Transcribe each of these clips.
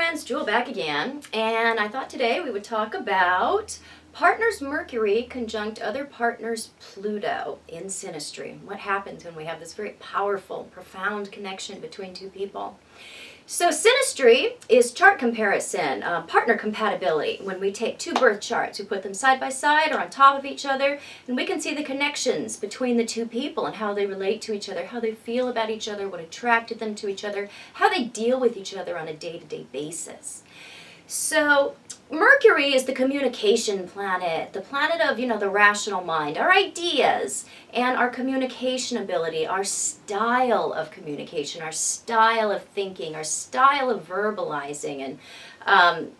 friends, Jewel back again, and I thought today we would talk about partners Mercury conjunct other partners Pluto in Synastry. What happens when we have this very powerful, profound connection between two people. So Synastry is chart comparison, partner compatibility. When we take two birth charts, we put them side by side or on top of each other, and we can see the connections between the two people and how they relate to each other, how they feel about each other, what attracted them to each other, how they deal with each other on a day-to-day basis. So Mercury is the communication planet, the planet of, the rational mind, our ideas, and our communication ability, our style of communication, our style of thinking, our style of verbalizing, and,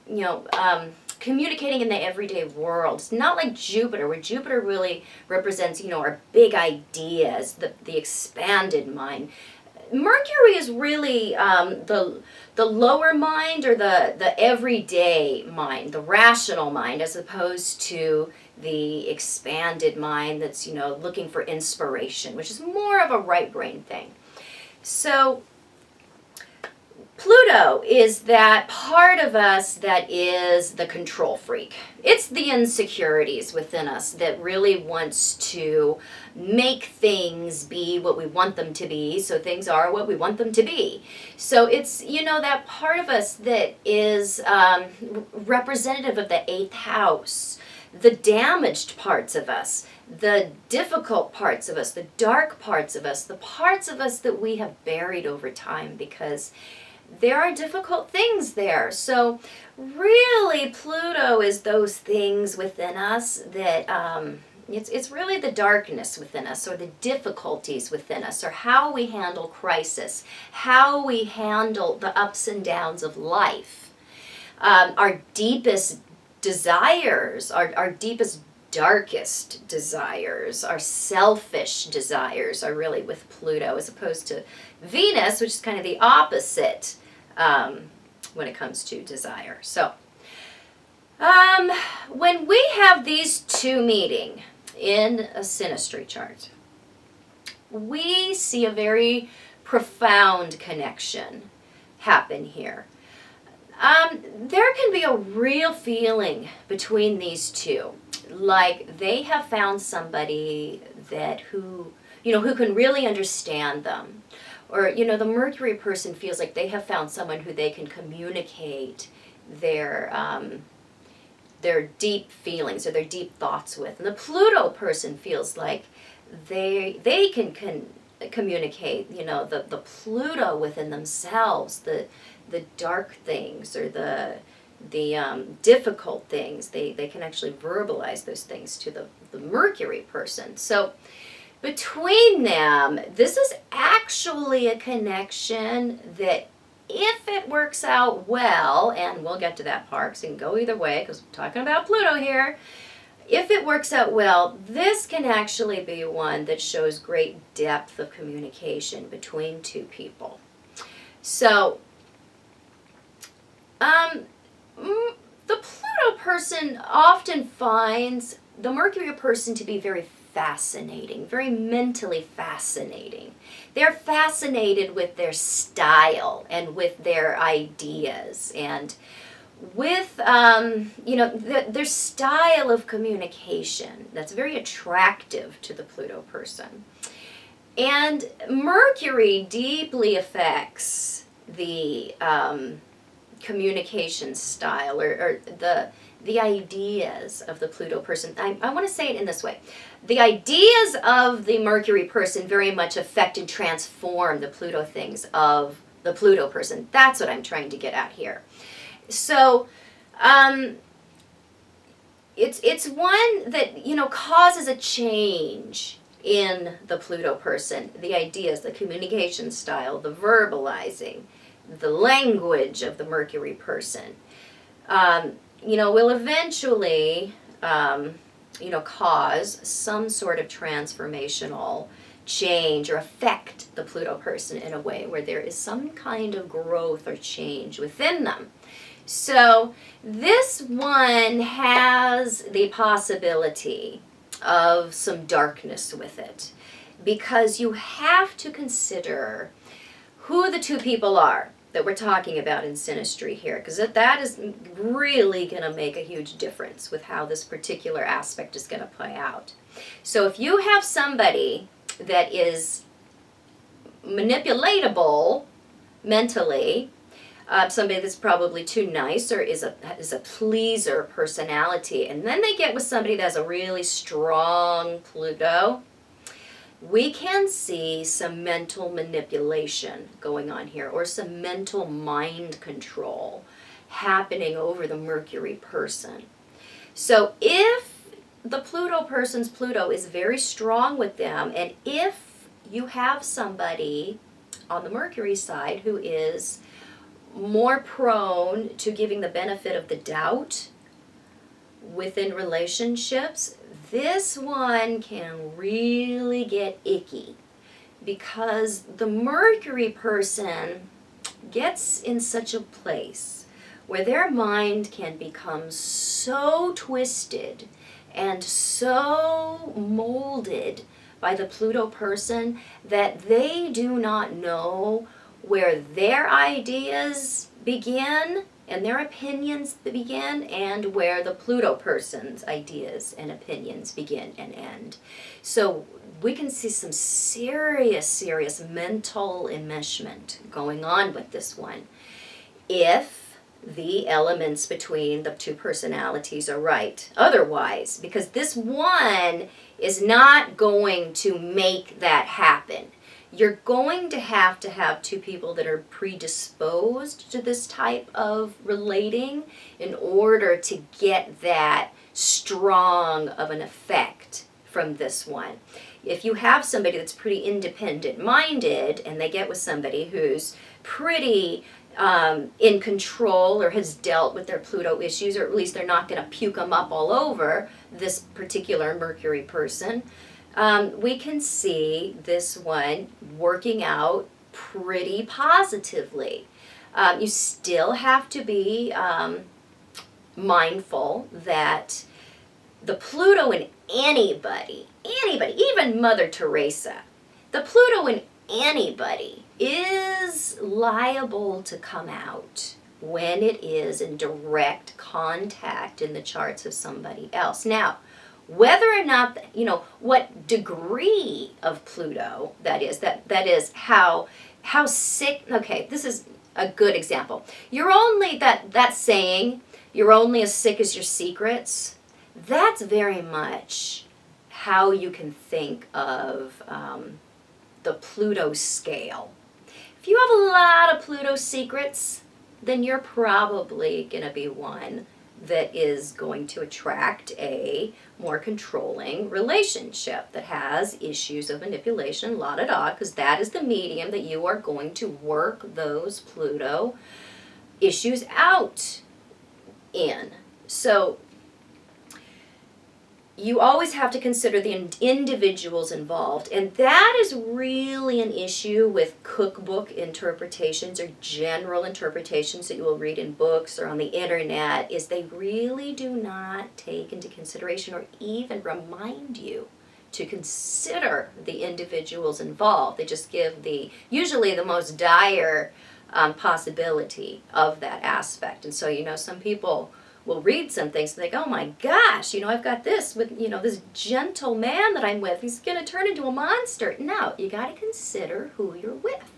communicating in the everyday world. It's not like Jupiter, where Jupiter really represents, our big ideas, the expanded mind. Mercury is really the lower mind, or the everyday mind, the rational mind, as opposed to the expanded mind that's, looking for inspiration, which is more of a right brain thing. So Pluto is that part of us that is the control freak. It's the insecurities within us that really wants to make things be what we want them to be, so things are what we want them to be. So it's, that part of us that is representative of the 8th house, the damaged parts of us, the difficult parts of us, the dark parts of us, the parts of us that we have buried over time because there are difficult things there. So really Pluto is those things within us that it's really the darkness within us, or the difficulties within us, or how we handle crisis, how we handle the ups and downs of life. Our deepest desires, our deepest, darkest desires, our selfish desires are really with Pluto, as opposed to Venus, which is kind of the opposite when it comes to desire. So when we have these two meeting in a synastry chart, we see a very profound connection happen here. There can be a real feeling between these two, like they have found somebody who can really understand them. Or, the Mercury person feels like they have found someone who they can communicate their deep feelings or their deep thoughts with. And the Pluto person feels like they can communicate, the Pluto within themselves, the dark things or the difficult things. They can actually verbalize those things to the Mercury person. So between them, this is actually a connection that, if it works out well, and we'll get to that part, because it can go either way, because we're talking about Pluto here. If it works out well, this can actually be one that shows great depth of communication between two people. So, the Pluto person often finds the Mercury person to be very fascinating, very mentally fascinating. They're fascinated with their style and with their ideas and with, their style of communication. That's very attractive to the Pluto person. And Mercury deeply affects the communication style or the ideas of the Pluto person. I want to say it in this way. The ideas of the Mercury person very much affect and transform the Pluto things of the Pluto person. That's what I'm trying to get at here. So, it's one that, causes a change in the Pluto person. The ideas, the communication style, the verbalizing, the language of the Mercury person. Will eventually, cause some sort of transformational change or affect the Pluto person in a way where there is some kind of growth or change within them. So this one has the possibility of some darkness with it, because you have to consider who the two people are. that we're talking about in Synastry here, because that is really going to make a huge difference with how this particular aspect is going to play out. So if you have somebody that is manipulatable mentally, somebody that's probably too nice or is a pleaser personality, and then they get with somebody that has a really strong Pluto, we can see some mental manipulation going on here, or some mental mind control happening over the Mercury person. So if the Pluto person's Pluto is very strong with them, and if you have somebody on the Mercury side who is more prone to giving the benefit of the doubt within relationships, this one can really get icky, because the Mercury person gets in such a place where their mind can become so twisted and so molded by the Pluto person that they do not know where their ideas begin and their opinions begin, and where the Pluto person's ideas and opinions begin and end. So we can see some serious mental enmeshment going on with this one, if the elements between the two personalities are right. Otherwise, because this one is not going to make that happen. You're going to have two people that are predisposed to this type of relating in order to get that strong of an effect from this one. If you have somebody that's pretty independent-minded and they get with somebody who's pretty in control or has dealt with their Pluto issues, or at least they're not going to puke them up all over this particular Mercury person, we can see this one working out pretty positively. You still have to be mindful that the Pluto in anybody, even Mother Teresa, the Pluto in anybody is liable to come out when it is in direct contact in the charts of somebody else. Now, whether or not, what degree of Pluto that is how sick, okay, this is a good example. You're only, that saying, you're only as sick as your secrets, that's very much how you can think of the Pluto scale. If you have a lot of Pluto secrets, then you're probably going to be one that is going to attract a more controlling relationship that has issues of manipulation, la-da-da, because that is the medium that you are going to work those Pluto issues out in. So you always have to consider the individuals involved, and that is really an issue with cookbook interpretations or general interpretations that you will read in books or on the internet, is they really do not take into consideration or even remind you to consider the individuals involved. They just give usually the most dire possibility of that aspect. And so, some people will read some things and think, oh my gosh, I've got this with, this gentle man that I'm with. He's going to turn into a monster. No, you got to consider who you're with.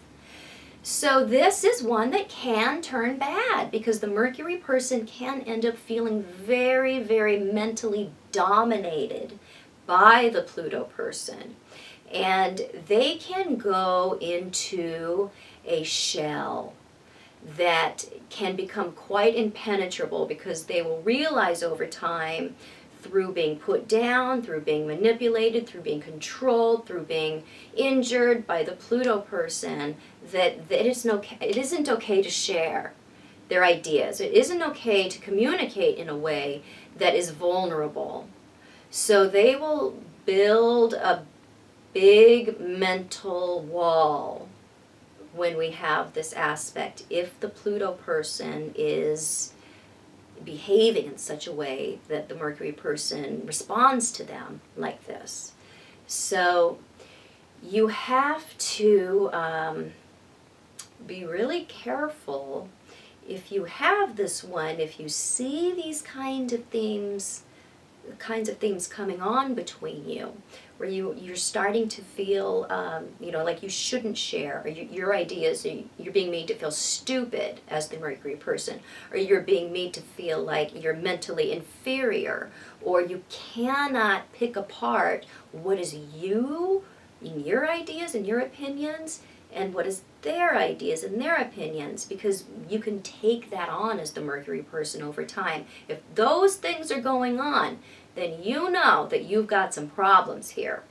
So this is one that can turn bad, because the Mercury person can end up feeling very mentally dominated by the Pluto person. And they can go into a shell that can become quite impenetrable, because they will realize over time, through being put down, through being manipulated, through being controlled, through being injured by the Pluto person, that it isn't okay to share their ideas. It isn't okay to communicate in a way that is vulnerable. So they will build a big mental wall when we have this aspect, if the Pluto person is behaving in such a way that the Mercury person responds to them like this. So you have to be really careful if you have this one, if you see these kinds of themes coming on between you, where you're starting to feel, like you shouldn't share, or your ideas, you're being made to feel stupid as the Mercury person, or you're being made to feel like you're mentally inferior, or you cannot pick apart what is you and your ideas and your opinions and what is their ideas and their opinions, because you can take that on as the Mercury person over time. If those things are going on, then you know that you've got some problems here.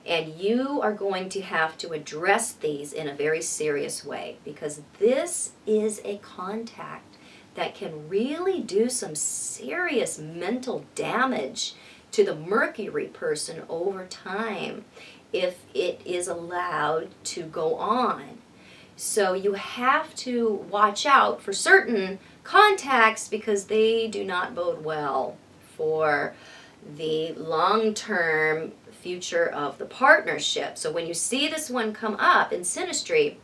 And you are going to have to address these in a very serious way, because this is a contact that can really do some serious mental damage to the Mercury person over time if it is allowed to go on. So you have to watch out for certain contacts, because they do not bode well for the long-term future of the partnership. So when you see this one come up in Synastry,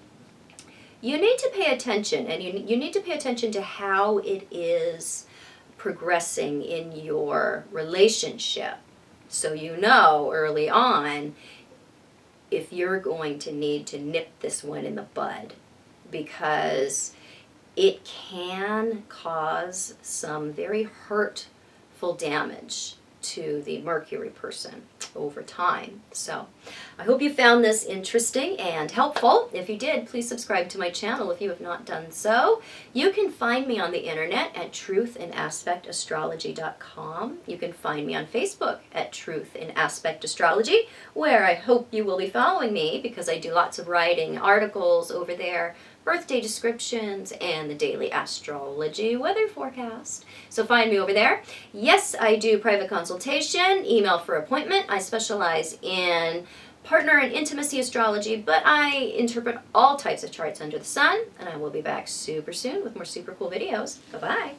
you need to pay attention, and you need to pay attention to how it is progressing in your relationship. So you know early on if you're going to need to nip this one in the bud, because it can cause some very hurtful damage to the Mercury person over time. So I hope you found this interesting and helpful. If you did, please subscribe to my channel if you have not done so. You can find me on the internet at truthinAspectAstrology.com. You can find me on Facebook at Truth in Aspect Astrology, where I hope you will be following me, because I do lots of writing articles over there, birthday descriptions, and the daily astrology weather forecast. So find me over there. Yes, I do private consultation, email for appointment. I specialize in partner and intimacy astrology, but I interpret all types of charts under the sun, and I will be back super soon with more super cool videos. Bye-bye.